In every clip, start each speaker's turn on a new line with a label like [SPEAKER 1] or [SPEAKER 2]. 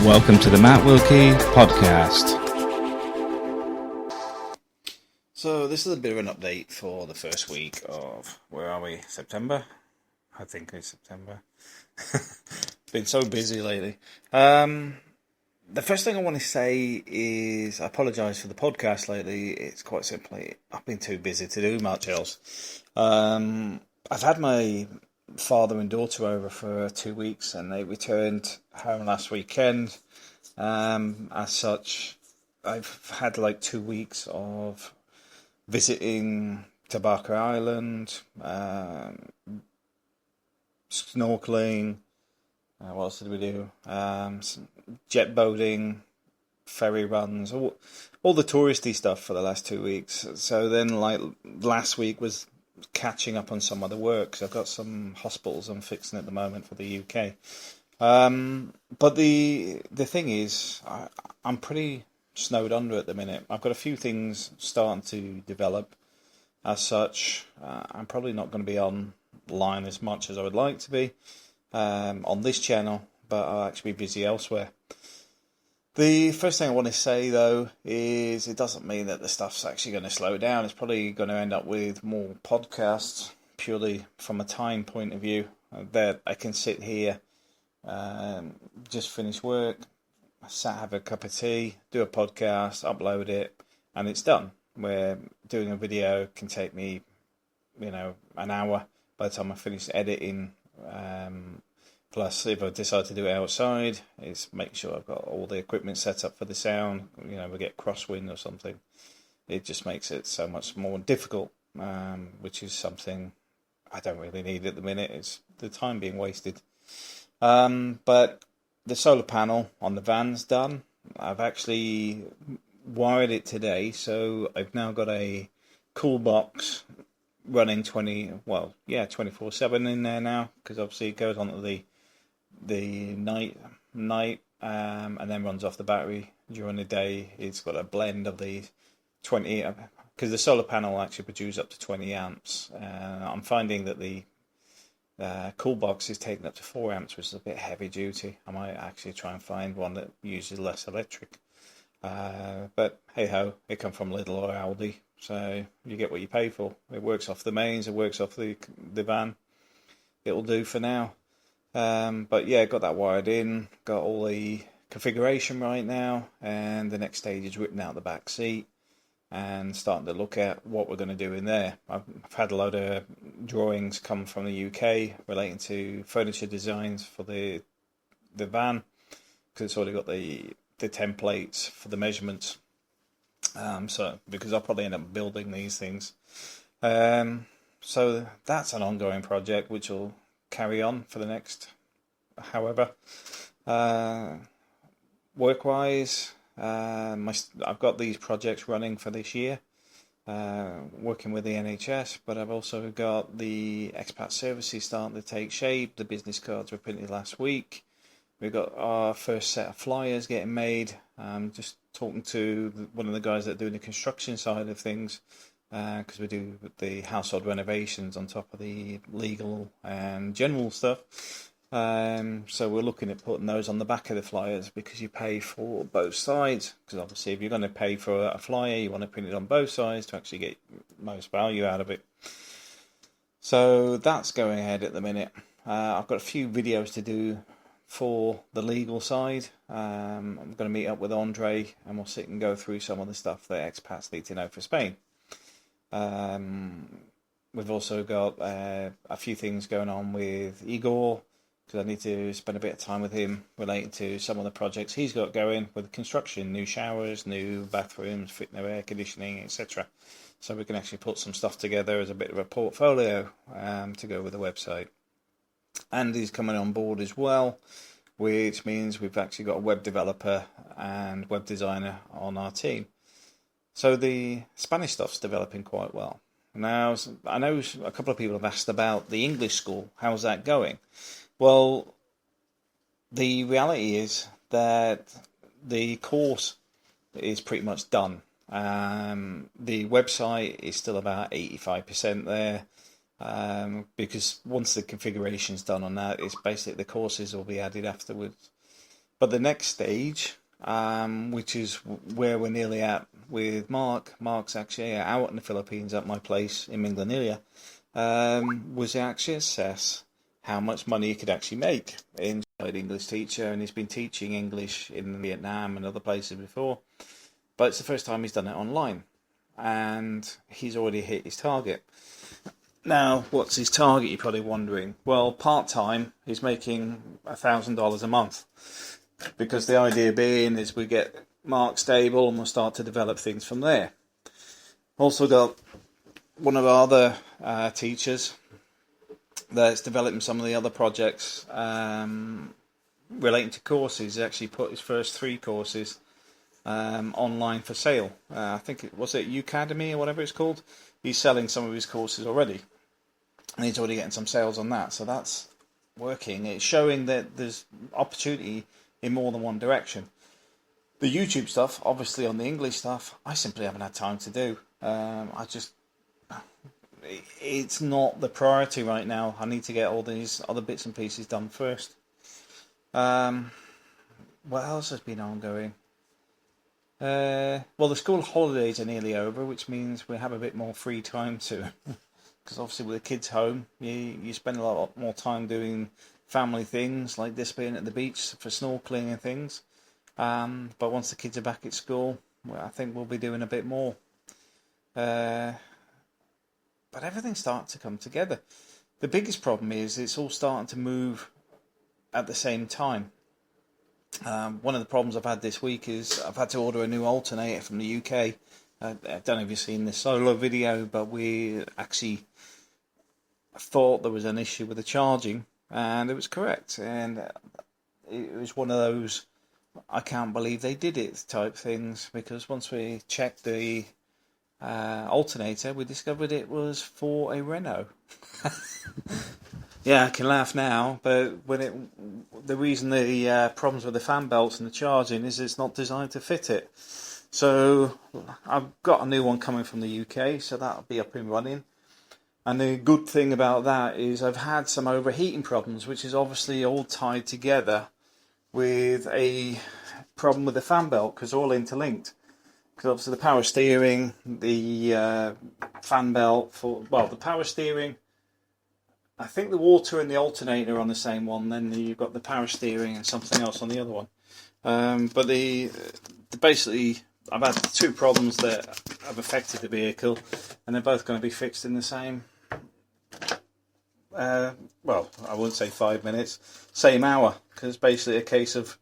[SPEAKER 1] Welcome to the Matt Wilkie podcast. So this is a bit of an update for the first week of, where are we, September? I think it's September. Been so busy lately. The first thing I want to say is I apologise for the podcast lately. It's quite simply, I've been too busy to do much else. I've had my father and daughter over for 2 weeks and they returned home last weekend. As such, I've had like 2 weeks of visiting Tobacco Island, snorkeling. What else did we do? Jet boating, ferry runs, all the touristy stuff for the last 2 weeks. So then, like last week was catching up on some other work. So I've got some hospitals I'm fixing at the moment for the UK. But the thing is, I'm pretty snowed under at the minute. I've got a few things starting to develop. As such, I'm probably not going to be online as much as I would like to be on this channel, but I'll actually be busy elsewhere. The first thing I want to say, though, is it doesn't mean that the stuff's actually going to slow down. It's probably going to end up with more podcasts, purely from a time point of view, that I can sit here, just finish work, have a cup of tea, do a podcast, upload it, and it's done. Where doing a video can take me, an hour by the time I finish editing. Plus, if I decide to do it outside, it's make sure I've got all the equipment set up for the sound. We get crosswind or something. It just makes it so much more difficult, which is something I don't really need at the minute. It's the time being wasted. But the solar panel on the van's done. I've actually wired it today, so I've now got a cool box running 24/7 in there now, because obviously it goes on to the night, and then runs off the battery during the day. It's got a blend of the 20, because the solar panel actually produces up to 20 amps. I'm finding that the cool box is taking up to 4 amps, which is a bit heavy duty. I might actually try and find one that uses less electric. But hey ho, it comes from Lidl or Aldi, so you get what you pay for. It works off the mains, it works off the van. It'll do for now. But yeah, got that wired in, got all the configuration right now, and the next stage is ripping out the back seat and starting to look at what we're going to do in there. I've had a load of drawings come from the UK relating to furniture designs for the van, because it's already got the templates for the measurements. So because I'll probably end up building these things. So that's an ongoing project which will carry on for the next however. Work-wise, I've got these projects running for this year, working with the NHS, but I've also got the expat services starting to take shape. The business cards were printed last week. We've got our first set of flyers getting made. Just talking to one of the guys that are doing the construction side of things, because we do the household renovations on top of the legal and general stuff. So we're looking at putting those on the back of the flyers, because you pay for both sides. Because obviously if you're going to pay for a flyer, you want to print it on both sides to actually get most value out of it. So that's going ahead at the minute. I've got a few videos to do for the legal side. I'm going to meet up with Andre and we'll sit and go through some of the stuff that expats need to know for Spain. We've also got a few things going on with Igor, because I need to spend a bit of time with him relating to some of the projects he's got going with construction, new showers, new bathrooms, fitting their air conditioning, etc. So we can actually put some stuff together as a bit of a portfolio to go with the website. Andy's coming on board as well, which means we've actually got a web developer and web designer on our team. So the Spanish stuff's developing quite well. Now, I know a couple of people have asked about the English school. How's that going? Well, the reality is that the course is pretty much done. The website is still about 85% there. Because once the configuration's done on that, it's basically the courses will be added afterwards. But the next stage, which is where we're nearly at with Mark's actually out in the Philippines at my place in Minglanilla, was actually assess how much money he could actually make inside English teacher, and he's been teaching English in Vietnam and other places before, but it's the first time he's done it online, and he's already hit his target. Now, what's his target, you're probably wondering? Well, part-time, he's making $1,000 a month, because the idea being is we get Mark stable and we'll start to develop things from there. Also got one of our other teachers that's developing some of the other projects relating to courses. He's actually put his first 3 courses online for sale. I think was it Udemy or whatever it's called. He's selling some of his courses already, and he's already getting some sales on that. So that's working. It's showing that there's opportunity in more than one direction. The YouTube stuff, obviously on the English stuff, I simply haven't had time to do. It's not the priority right now. I need to get all these other bits and pieces done first. What else has been ongoing? Well, the school holidays are nearly over, which means we have a bit more free time to, because obviously with the kids home, you spend a lot more time doing family things like this, being at the beach for snorkeling and things. But once the kids are back at school, well, I think we'll be doing a bit more. But everything's starting to come together. The biggest problem is it's all starting to move at the same time. One of the problems I've had this week is I've had to order a new alternator from the UK. I don't know if you've seen the solar video, but we actually thought there was an issue with the charging, and it was correct. And it was one of those I can't believe they did it type things, because once we checked the alternator, we discovered it was for a Renault. Yeah, I can laugh now, but the reason the problems with the fan belts and the charging is it's not designed to fit it. So I've got a new one coming from the UK, so that'll be up and running. And the good thing about that is I've had some overheating problems, which is obviously all tied together with a problem with the fan belt, because all interlinked. Because obviously the power steering, the fan belt the power steering, I think the water and the alternator are on the same one, then you've got the power steering and something else on the other one. But basically, I've had 2 problems that have affected the vehicle, and they're both going to be fixed in the same, I wouldn't say 5 minutes, same hour, because it's basically a case of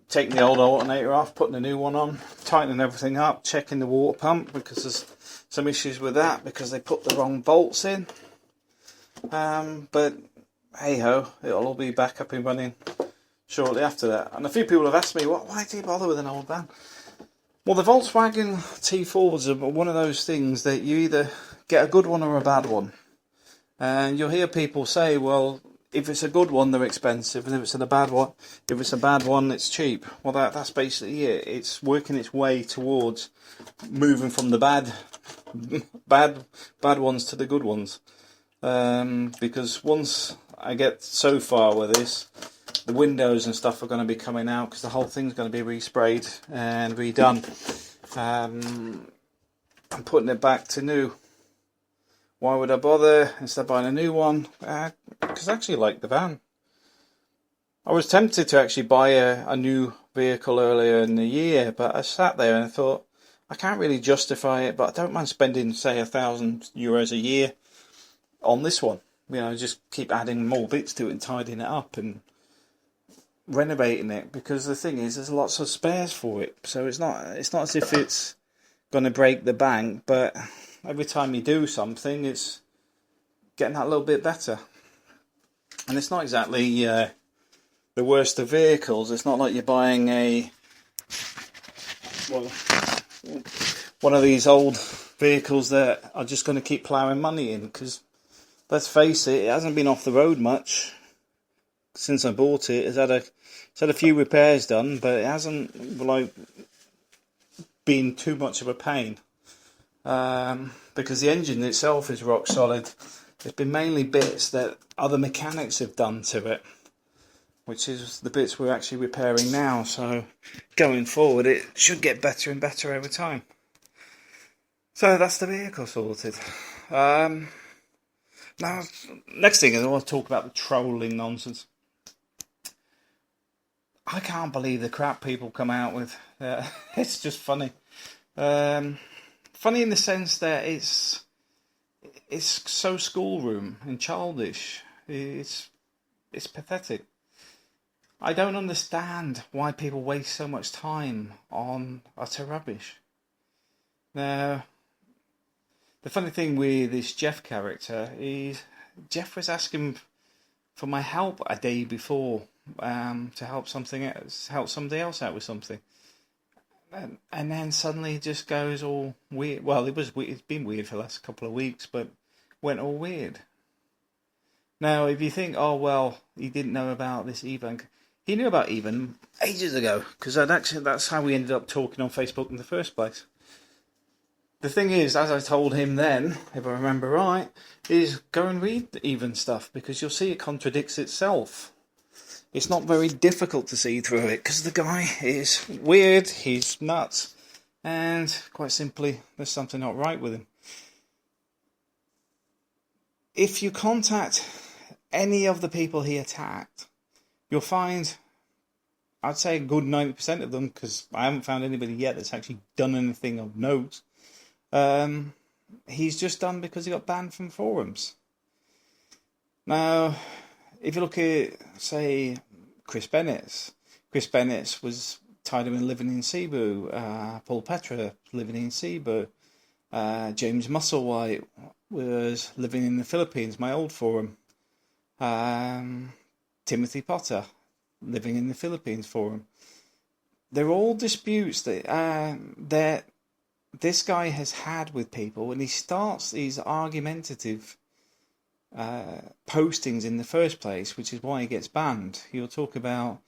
[SPEAKER 1] taking the old alternator off, putting a new one on, tightening everything up, checking the water pump, because there's some issues with that because they put the wrong bolts in. But hey ho, it'll all be back up and running shortly after that. And a few people have asked me, why do you bother with an old van? Well, the Volkswagen T4s are one of those things that you either get a good one or a bad one. And you'll hear people say, well, if it's a good one, they're expensive, and if it's a bad one, it's cheap. Well, that's basically it. It's working its way towards moving from the bad ones to the good ones. Because once I get so far with this, the windows and stuff are going to be coming out, because the whole thing's going to be resprayed and redone. I'm putting it back to new. Why would I bother instead of buying a new one? Because I actually like the van. I was tempted to actually buy a new vehicle earlier in the year, but I sat there and I thought, I can't really justify it, but I don't mind spending, say, €1,000 a year on this one. Just keep adding more bits to it and tidying it up and renovating it, because the thing is, there's lots of spares for it. So it's not as if it's going to break the bank, but every time you do something, it's getting that little bit better. And it's not exactly the worst of vehicles. It's not like you're buying one of these old vehicles that are just going to keep ploughing money in, because let's face it hasn't been off the road much since I bought it. It's had a few repairs done, but it hasn't been too much of a pain. Because the engine itself is rock solid. It's been mainly bits that other mechanics have done to it. which is the bits we're actually repairing now. So going forward, it should get better and better over time. So that's the vehicle sorted. Now, next thing is I want to talk about the trolling nonsense. I can't believe the crap people come out with. It's just funny. Funny in the sense that it's so schoolroom and childish. It's pathetic. I don't understand why people waste so much time on utter rubbish. Now, the funny thing with this Jeff character is Jeff was asking for my help a day before to help somebody else out with something, and then suddenly it just goes all weird. Well, it's been weird for the last couple of weeks, but went all weird. Now, if you think, oh well, he didn't know about this Ivan. He knew about Ivan ages ago, because that's how we ended up talking on Facebook in the first place. The thing is, as I told him then, if I remember right, is go and read the Ivan stuff, because you'll see it contradicts itself. It's not very difficult to see through it, because the guy is weird, he's nuts, and quite simply, there's something not right with him. If you contact any of the people he attacked, you'll find, I'd say a good 90% of them, because I haven't found anybody yet that's actually done anything of note, he's just done because he got banned from forums. Now, if you look at, say, Chris Bennett was tied him in living in Cebu, Paul Petra living in Cebu, James Musselwhite was living in the Philippines, my old forum, Timothy Potter living in the Philippines forum. They're all disputes that this guy has had with people, and he starts these argumentative postings in the first place, which is why he gets banned. He'll talk about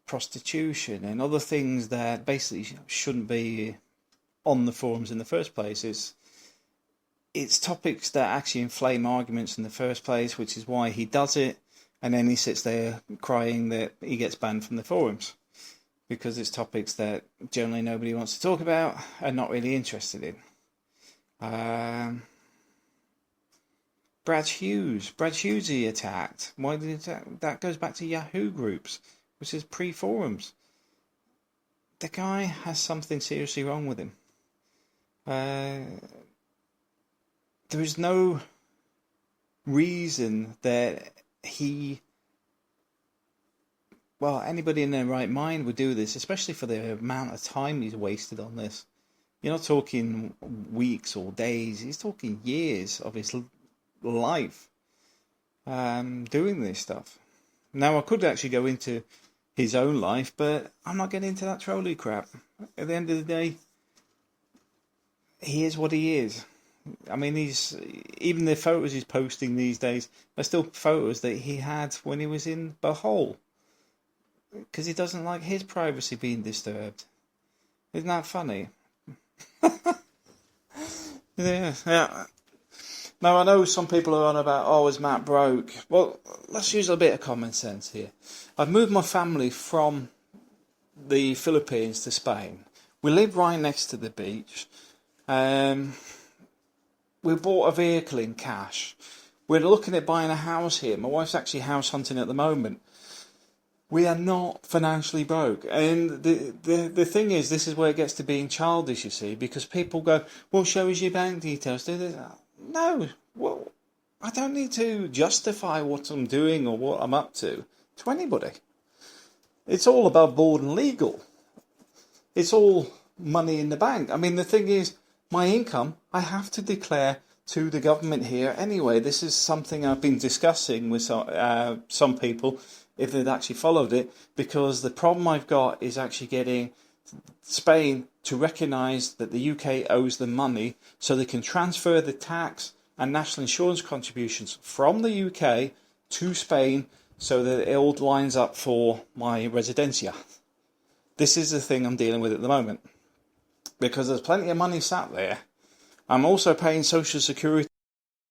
[SPEAKER 1] prostitution and other things that basically shouldn't be on the forums in the first place. It's topics that actually inflame arguments in the first place, which is why he does it, and then he sits there crying that he gets banned from the forums, because it's topics that generally nobody wants to talk about and not really interested in. Brad Hughes he attacked. Why did he attack? That goes back to Yahoo groups, which is pre-forums. The guy has something seriously wrong with him. There is no reason that anybody in their right mind would do this, especially for the amount of time he's wasted on this. You're not talking weeks or days, he's talking years of his life doing this stuff. Now, I could actually go into his own life, but I'm not getting into that trolley crap. At the end of the day, he is what he is. I mean, even the photos he's posting these days are still photos that he had when he was in Bohol, because he doesn't like his privacy being disturbed. Isn't that funny? Yeah. Now, I know some people are on about, is Matt broke? Well, let's use a bit of common sense here. I've moved my family from the Philippines to Spain. We live right next to the beach. We bought a vehicle in cash. We're looking at buying a house here. My wife's actually house hunting at the moment. We are not financially broke. And the thing is, this is where it gets to being childish, you see, because people go, well, show us your bank details. Do this. No, well, I don't need to justify what I'm doing or what I'm up to anybody. It's all above board and legal. It's all money in the bank. I mean, the thing is, my income, I have to declare to the government here anyway. This is something I've been discussing with some people, if they'd actually followed it, because the problem I've got is actually getting Spain to recognise that the UK owes them money so they can transfer the tax and national insurance contributions from the UK to Spain so that it all lines up for my residencia. This is the thing I'm dealing with at the moment, because there's plenty of money sat there. I'm also paying Social Security